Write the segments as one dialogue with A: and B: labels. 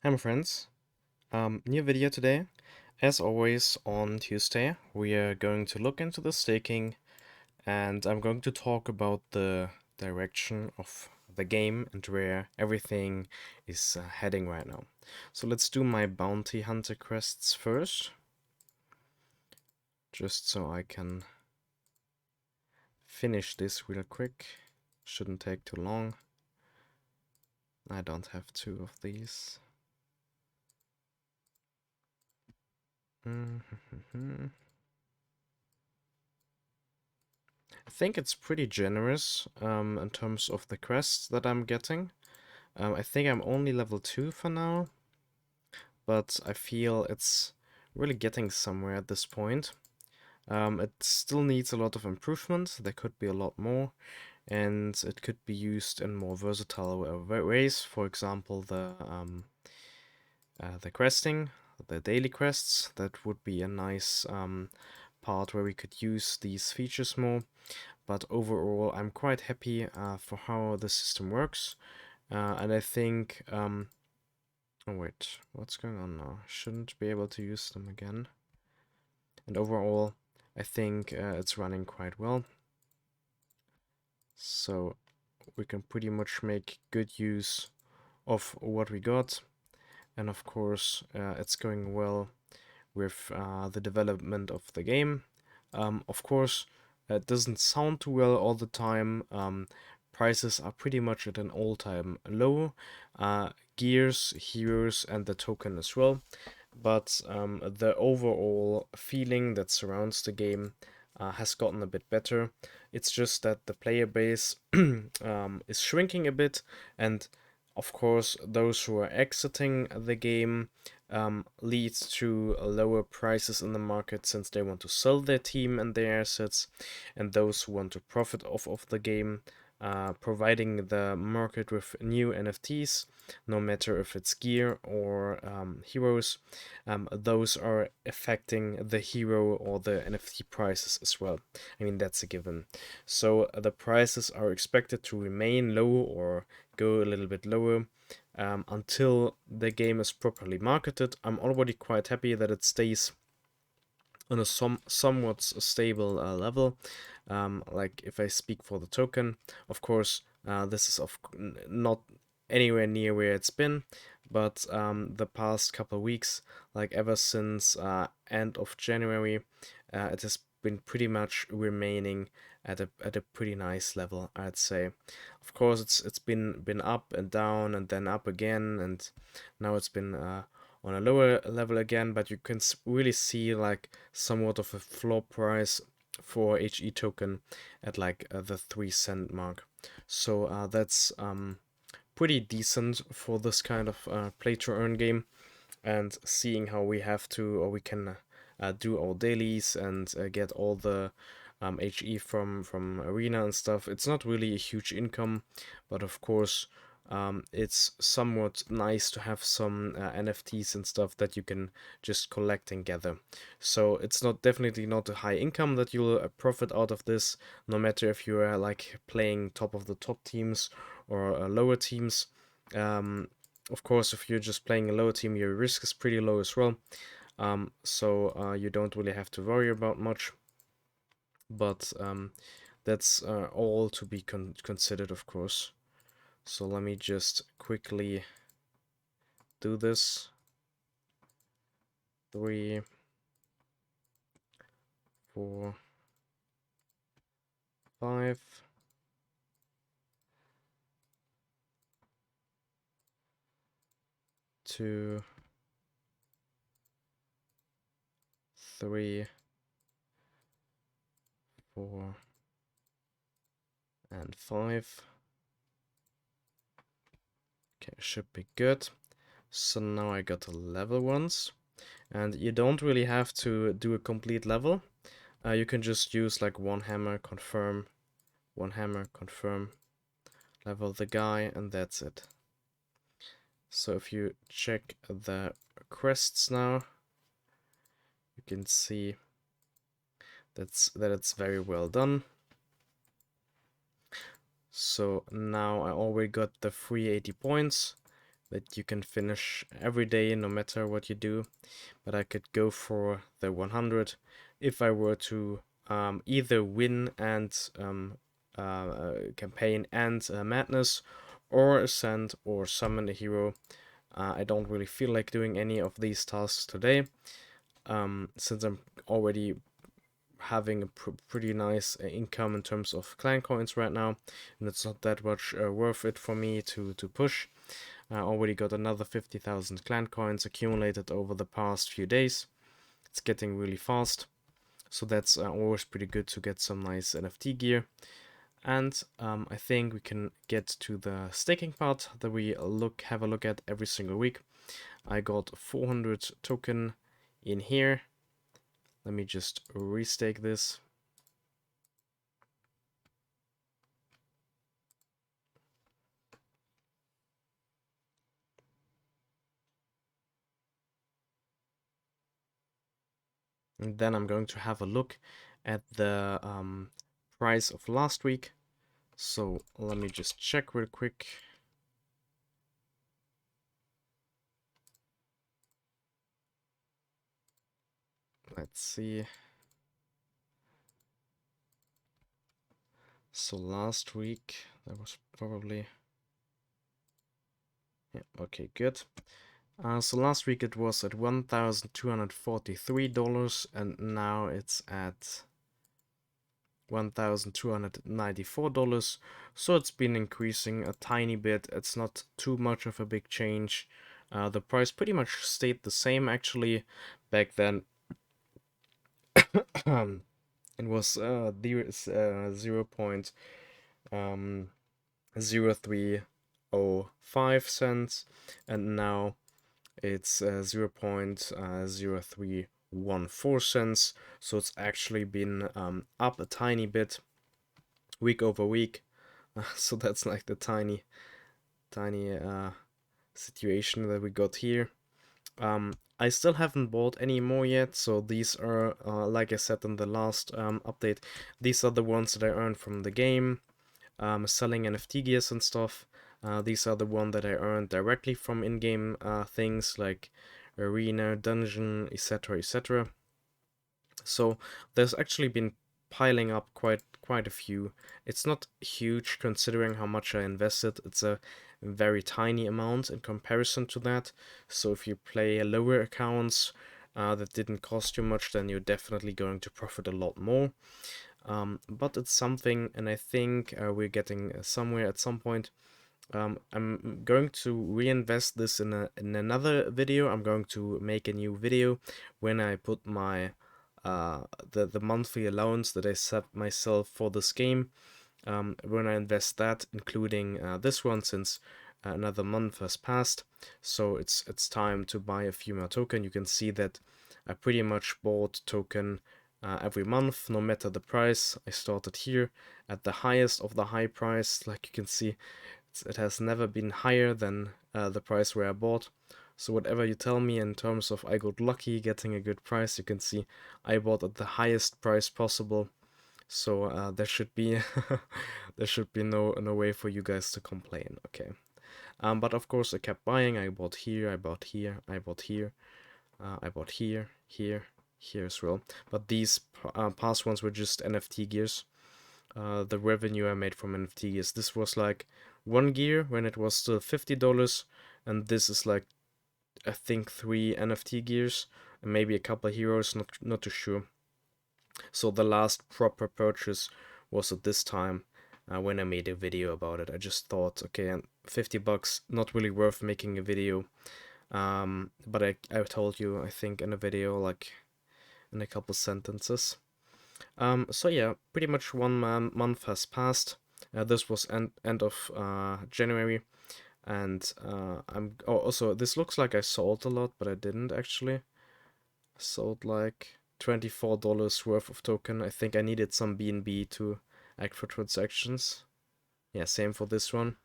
A: Hi my friends, new video today. As always on Tuesday we are going to look into the staking and I'm going to talk about the direction of the game and where everything is heading right now. So let's do my bounty hunter quests first, just so I can finish this real quick. Shouldn't take too long. I don't have two of these. I think it's pretty generous in terms of the quests that I'm getting. I think I'm only level 2 for now, but I feel it's really getting somewhere at this point. It still needs a lot of improvement. There could be a lot more, and it could be used in more versatile ways. For example, the questing, the daily quests. That would be a nice part where we could use these features more. But overall, I'm quite happy for how the system works. And I think, oh wait, what's going on now? Shouldn't be able to use them again. And overall, I think it's running quite well. So we can pretty much make good use of what we got. And of course, it's going well with the development of the game. Of course, it doesn't sound too well all the time. Prices are pretty much at an all-time low. Gears, heroes, and the token as well. But the overall feeling that surrounds the game has gotten a bit better. It's just that the player base is shrinking a bit, and of course, those who are exiting the game leads to lower prices in the market since they want to sell their team and their assets, and those who want to profit off of the game, providing the market with new NFTs, no matter if it's gear or heroes, those are affecting the hero or the NFT prices as well. I mean, that's a given. So the prices are expected to remain low or go a little bit lower until the game is properly marketed. I'm already quite happy that it stays on a somewhat stable level. Like if I speak for the token, of course, this is not anywhere near where it's been, but the past couple of weeks, like ever since end of January, it has been pretty much remaining at a pretty nice level, I'd say. Of course, it's been up and down and then up again, and now it's been on a lower level again, but you can really see like somewhat of a floor price for HE token at like the 3 cent mark. So that's pretty decent for this kind of play to earn game. And seeing how we have to, or we can do our dailies and get all the HE from arena and stuff. It's not really a huge income, but of course it's somewhat nice to have some NFTs and stuff that you can just collect and gather. So it's not definitely not a high income that you'll profit out of this, no matter if you are like playing top of the top teams or lower teams. Of course, if you're just playing a lower team, your risk is pretty low as well. So you don't really have to worry about much. But that's all to be considered, of course. So let me just quickly do this. 3, 4, 5. 2, 3, 4, and 5. Okay, should be good. So now I got the level ones. And you don't really have to do a complete level. You can just use like one hammer, confirm, level the guy, and that's it. So if you check the quests now, you can see that it's very well done. So now I already got the 380 points, that you can finish every day no matter what you do. But I could go for the 100 if I were to either win and campaign and madness, or ascend or summon a hero. I don't really feel like doing any of these tasks today, since I'm already having a pretty nice income in terms of clan coins right now, and it's not that much worth it for me to push. I already got another 50,000 clan coins accumulated over the past few days. It's getting really fast, so that's always pretty good to get some nice NFT gear. And I think we can get to the staking part that we have a look at every single week. I got 400 token in here. Let me just restake this. And then I'm going to have a look at the price of last week. So let me just check real quick. Let's see. So last week, that was probably... Yeah, okay, good. So last week it was at $1,243, and now it's at $1,294. So it's been increasing a tiny bit. It's not too much of a big change. The price pretty much stayed the same actually. Back then it was 0.0305 cents, and now it's 0.0314 cents. So it's actually been up a tiny bit week over week. So that's like the tiny situation that we got here. I still haven't bought any more yet, so these are, like I said in the last update, these are the ones that I earned from the game, selling NFT gears and stuff. These are the ones that I earned directly from in-game things like arena, dungeon, etc., etc. So there's actually been piling up quite a few. It's not huge considering how much I invested. It's a very tiny amount in comparison to that. So if you play lower accounts that didn't cost you much, then you're definitely going to profit a lot more. But it's something, and I think we're getting somewhere at some point. I'm going to reinvest this in another video. I'm going to make a new video when I put my the monthly allowance that I set myself for this game. When I invest that, including this one, since another month has passed, so it's time to buy a few more token. You can see that I pretty much bought token every month, no matter the price. I started here at the highest of the high price. Like you can see, it has never been higher than the price where I bought. So whatever you tell me in terms of I got lucky getting a good price, you can see I bought at the highest price possible. So there should be there should be no way for you guys to complain. Okay. But of course I kept buying. I bought here, I bought here, I bought here, I bought here, here as well. But these past ones were just NFT gears. The revenue I made from NFT gears. This was like one gear when it was still $50, and this is like I think 3 NFT gears and maybe a couple of heroes, not too sure. So the last proper purchase was at this time when I made a video about it. I just thought, okay, $50, not really worth making a video. But I told you, I think, in a video, like in a couple sentences. So yeah, pretty much 1 month has passed. This was end of January, and also this looks like I sold a lot, but I didn't actually. I sold like $24 worth of token. I think I needed some BNB to act for transactions. Yeah, same for this one.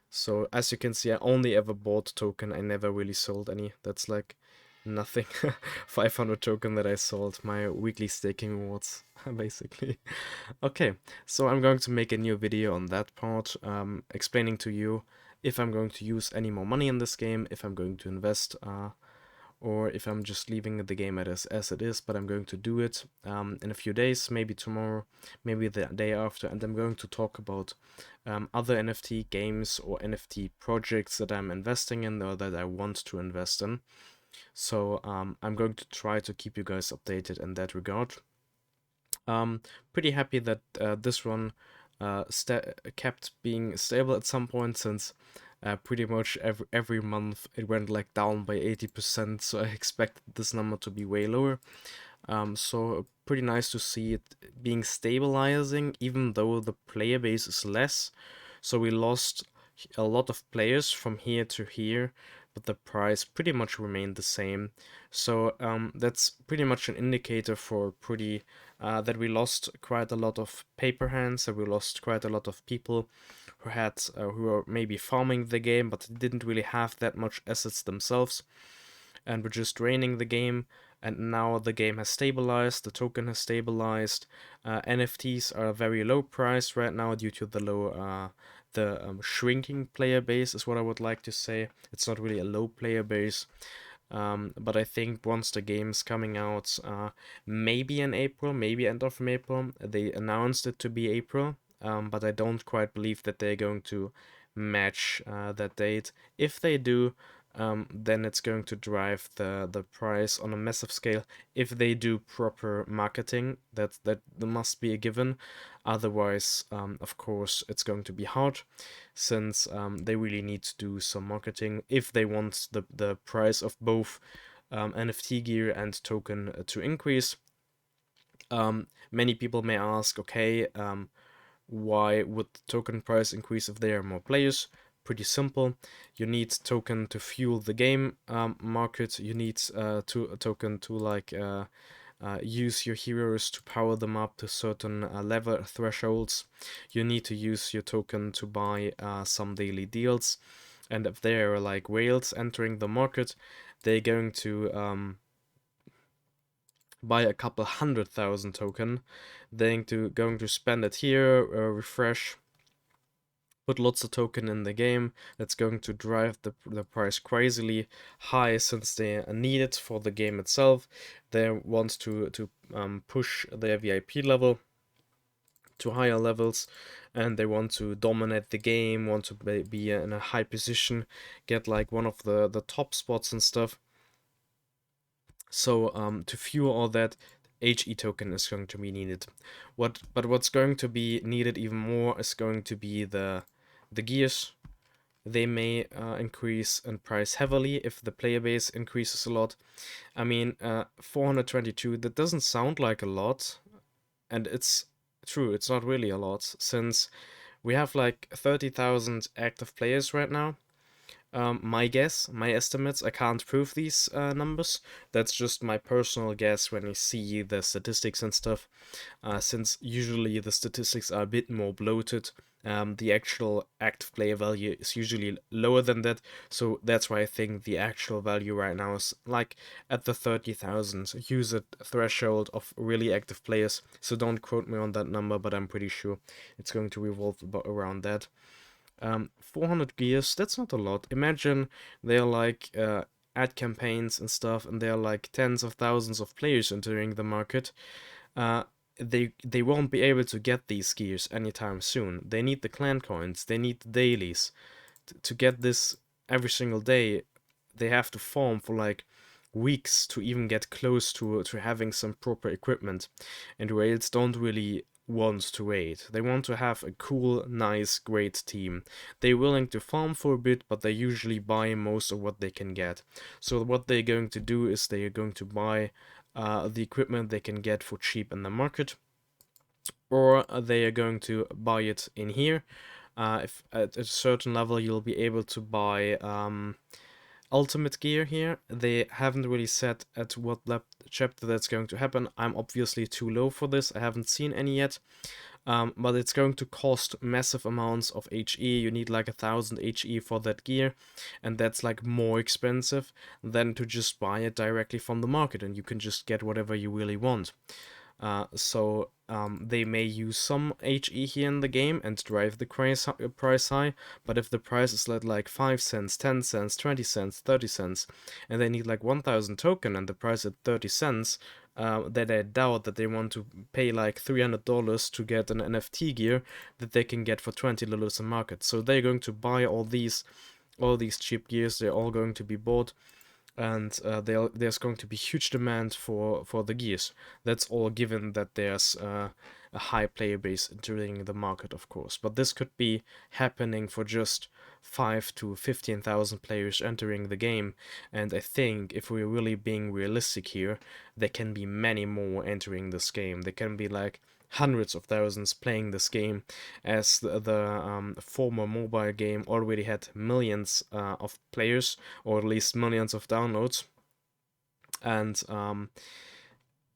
A: So as you can see, I only ever bought token. I never really sold any. That's like nothing. 500 token that I sold. My weekly staking rewards, basically. Okay, so I'm going to make a new video on that part, explaining to you if I'm going to use any more money in this game, if I'm going to invest, or if I'm just leaving the game as it is, but I'm going to do it in a few days, maybe tomorrow, maybe the day after, and I'm going to talk about other NFT games or NFT projects that I'm investing in or that I want to invest in. So I'm going to try to keep you guys updated in that regard. Pretty happy that this one kept being stable at some point, since pretty much every month it went like down by 80%, so I expected this number to be way lower. So pretty nice to see it being stabilizing, even though the player base is less. So we lost a lot of players from here to here, but the price pretty much remained the same. So that's pretty much an indicator for pretty that we lost quite a lot of paper hands, that we lost quite a lot of people who were maybe farming the game, but didn't really have that much assets themselves, and were just draining the game. And now the game has stabilized, the token has stabilized. NFTs are very low price right now due to the low, shrinking player base is what I would like to say. It's not really a low player base. But I think once the game's coming out, maybe in April, maybe end of April, they announced it to be April, but I don't quite believe that they're going to match that date. If they do, then it's going to drive the price on a massive scale. If they do proper marketing, that must be a given. Otherwise, of course, it's going to be hard, since they really need to do some marketing if they want the price of both NFT gear and token to increase. Many people may ask, okay, why would the token price increase if there are more players? Pretty simple. You need token to fuel the game market. You need a token to use your heroes to power them up to certain level thresholds. You need to use your token to buy some daily deals. And if there are like whales entering the market, they're going to buy a couple 100,000 token. They're going to spend it here, refresh, put lots of token in the game. That's going to drive the price crazily high, since they need it for the game itself. They want to push their VIP level to higher levels, and they want to dominate the game, want to be in a high position, get like one of the top spots and stuff. So to fuel all that, HE token is going to be needed. But what's going to be needed even more is going to be the gears. They may increase in price heavily if the player base increases a lot. I mean, 422, that doesn't sound like a lot, and it's true, it's not really a lot, since we have like 30,000 active players right now. My guess, my estimates, I can't prove these numbers. That's just my personal guess when you see the statistics and stuff. Since usually the statistics are a bit more bloated, the actual active player value is usually lower than that. So that's why I think the actual value right now is like at the 30,000 user threshold of really active players. So don't quote me on that number, but I'm pretty sure it's going to revolve around that. 400 gears, that's not a lot. Imagine they're like ad campaigns and stuff, and there are like tens of thousands of players entering the market. Uh, they won't be able to get these gears anytime soon. They need the clan coins, they need the dailies. To get this every single day, they have to farm for like weeks to even get close to having some proper equipment. And Rails don't really want to wait. They want to have a cool, nice, great team. They're willing to farm for a bit, but they usually buy most of what they can get. So what they're going to do is they're going to buy the equipment they can get for cheap in the market, or they are going to buy it in here. If at a certain level you'll be able to buy ultimate gear here. They haven't really said at what chapter that's going to happen. I'm obviously too low for this. I haven't seen any yet. But it's going to cost massive amounts of HE. You need like 1,000 HE for that gear, and that's like more expensive than to just buy it directly from the market, and you can just get whatever you really want. So they may use some HE here in the game and drive the price high, but if the price is at like 5 cents, 10 cents, 20 cents, 30 cents, and they need like 1,000 token and the price at 30 cents, that I doubt that they want to pay like $300 to get an NFT gear that they can get for $20 a market. So they're going to buy all these cheap gears. They're all going to be bought, and there's going to be huge demand for the gears. That's all given that there's a high player base entering the market, of course. But this could be happening for just 5 to 15,000 players entering the game, and I think if we're really being realistic here, there can be many more entering this game. There can be like hundreds of thousands playing this game, as the former mobile game already had millions of players, or at least millions of downloads. And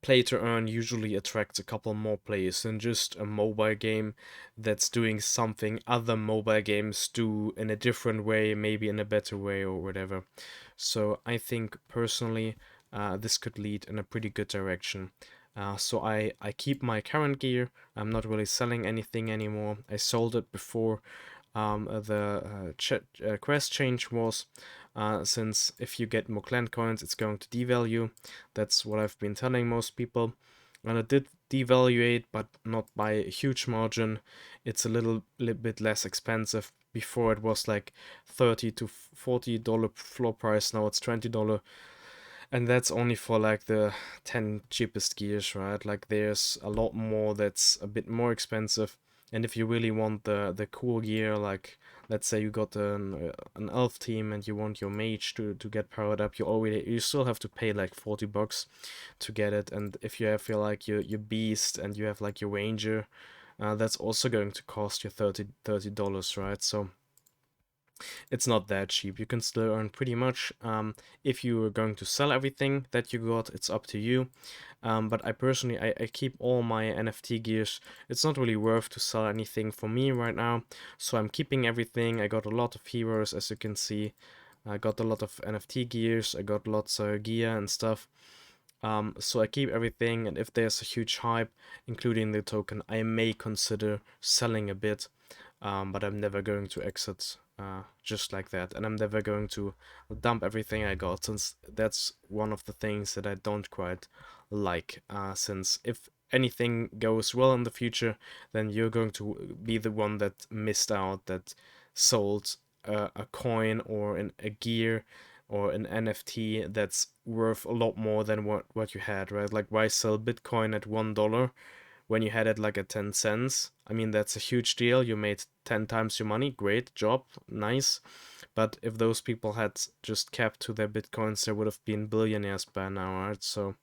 A: play to earn usually attracts a couple more players than just a mobile game that's doing something other mobile games do in a different way, maybe in a better way or whatever. So I think personally, this could lead in a pretty good direction. So I keep my current gear. I'm not really selling anything anymore. I sold it before the quest change was, since if you get more clan coins, it's going to devalue. That's what I've been telling most people. And it did devaluate, but not by a huge margin. It's a little bit less expensive. Before it was like $30 to $40 floor price. Now it's $20. And that's only for like the 10 cheapest gears, right? Like there's a lot more that's a bit more expensive. And if you really want the cool gear, like let's say you got an elf team and you want your mage to get powered up, you still have to pay like $40 to get it. And if you feel like your beast and you have like your ranger, that's also going to cost you $30, right? So it's not that cheap. You can still earn pretty much. If you are going to sell everything that you got, it's up to you. But I personally, I keep all my NFT gears. It's not really worth to sell anything for me right now, so I'm keeping everything. I got a lot of heroes, as you can see. I got a lot of NFT gears. I got lots of gear and stuff. So I keep everything, and if there's a huge hype, including the token, I may consider selling a bit. But I'm never going to exit just like that, and I'm never going to dump everything I got, since that's one of the things that I don't quite like. Since if anything goes well in the future, then you're going to be the one that missed out, that sold a coin or a gear or an NFT that's worth a lot more than what you had, right? Like, why sell Bitcoin at $1 when you had it like at 10 cents? I mean, that's a huge deal. You made 10 times your money. Great job. Nice. But if those people had just kept to their Bitcoins, they would have been billionaires by now, right? So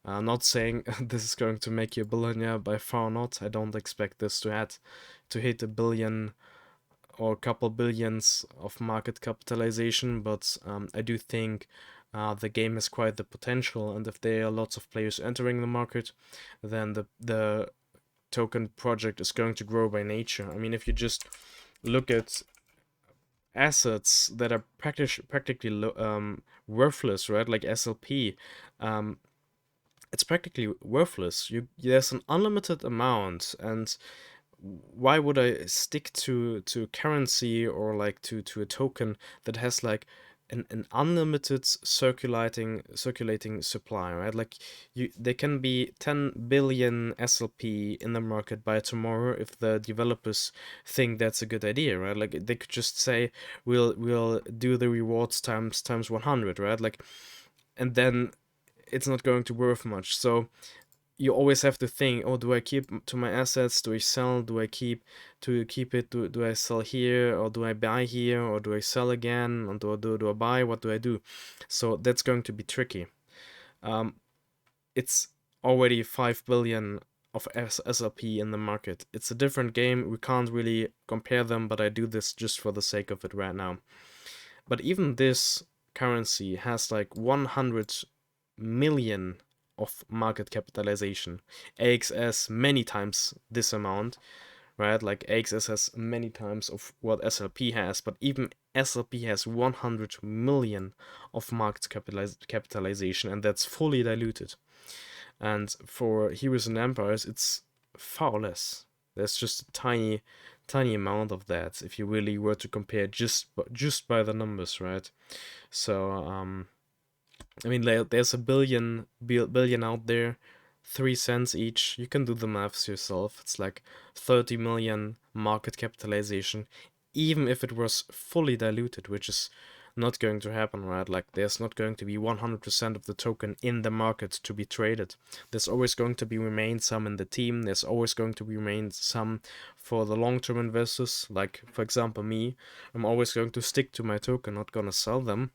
A: I'm not saying this is going to make you a billionaire, by far not. I don't expect this to hit a billion or a couple billions of market capitalization, but I do think the game has quite the potential, and if there are lots of players entering the market, then the token project is going to grow by nature. I mean, if you just look at assets that are practically worthless, right? Like SLP, it's practically worthless. There's an unlimited amount, and why would I stick to currency, or like to a token that has like an unlimited circulating supply, right? Like there can be 10 billion SLP in the market by tomorrow if the developers think that's a good idea, right? Like they could just say we'll do the rewards times 100, right? Like, and then it's not going to worth much. So you always have to think, oh, do I keep to my assets? Do I sell? Do I keep it? Do I sell here, or do I buy here, or do I sell again? Or do I buy? What do I do? So that's going to be tricky. It's already 5 billion of SLP in the market. It's a different game. We can't really compare them, but I do this just for the sake of it right now. But even this currency has like 100 million of market capitalization. AXS many times this amount, right? Like AXS has many times of what SLP has, but even SLP has 100 million of market capitalization, and that's fully diluted. And for Heroes and Empires, it's far less. There's just a tiny amount of that if you really were to compare just by the numbers, right? So I mean, there's a billion out there, 3 cents each. You can do the maths yourself. It's like 30 million market capitalization, even if it was fully diluted, which is not going to happen, right? Like, there's not going to be 100% of the token in the market to be traded. There's always going to be remain some in the team. There's always going to be remain some for the long-term investors. Like, for example, me, I'm always going to stick to my token, not gonna sell them.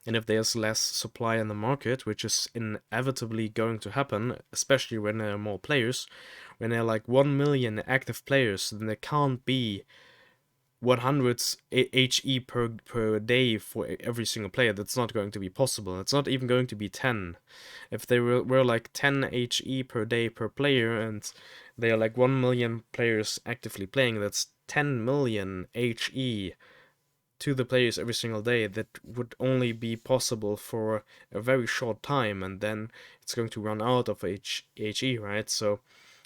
A: And if there's less supply in the market, which is inevitably going to happen, especially when there are more players, when there are like 1 million active players, then there can't be 100 HE per day for every single player. That's not going to be possible. It's not even going to be 10. If there were like 10 HE per day per player, and there are like 1 million players actively playing, that's 10 million HE to the players every single day. That would only be possible for a very short time, and then it's going to run out of HE, right? So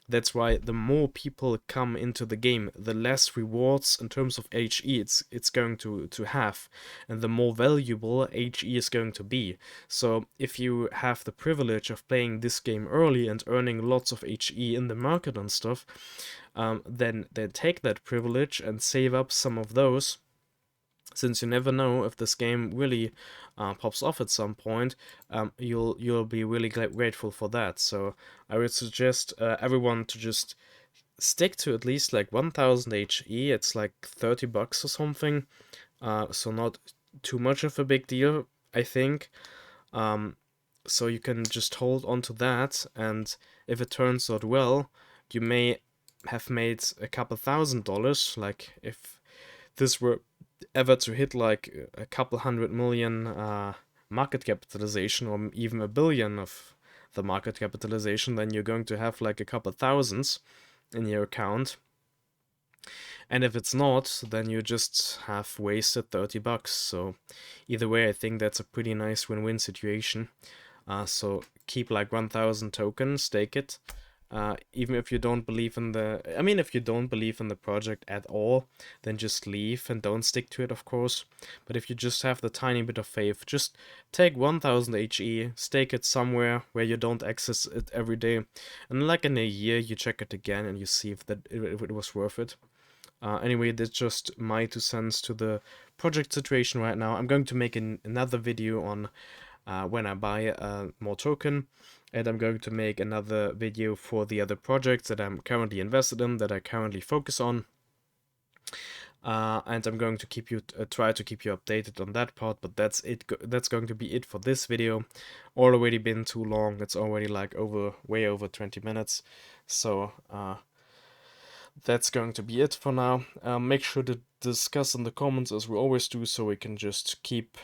A: that's why the more people come into the game, the less rewards in terms of HE it's going to have, and the more valuable HE is going to be. So if you have the privilege of playing this game early and earning lots of HE in the market and stuff, then take that privilege and save up some of those, since you never know if this game really pops off at some point. You'll be really grateful for that. So I would suggest everyone to just stick to at least like 1000 HE. It's like $30 or something, so not too much of a big deal, I think. So you can just hold on to that, and if it turns out well, you may have made a couple $1,000. Like, if this were ever to hit like a couple 100 million market capitalization, or even a billion of the market capitalization, then you're going to have like a couple thousands in your account. And if it's not, then you just have wasted $30. So either way, I think that's a pretty nice win-win situation. So keep like 1000 tokens, stake it. Even if you don't believe in if you don't believe in the project at all, then just leave and don't stick to it, of course. But if you just have the tiny bit of faith, just take 1000 HE, stake it somewhere where you don't access it every day, and like in a year, you check it again and you see if it was worth it. Anyway, that's just my 2 cents to the project situation right now. I'm going to make another video on when I buy more token, and I'm going to make another video for the other projects that I'm currently invested in, that I currently focus on. And I'm going to try to keep you updated on that part, but that's it. That's going to be it for this video. Already been too long. It's already like way over 20 minutes. So that's going to be it for now. Make sure to discuss in the comments as we always do, so we can just keep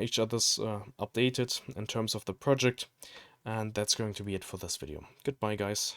A: each other's updated in terms of the project. And that's going to be it for this video. Goodbye, guys.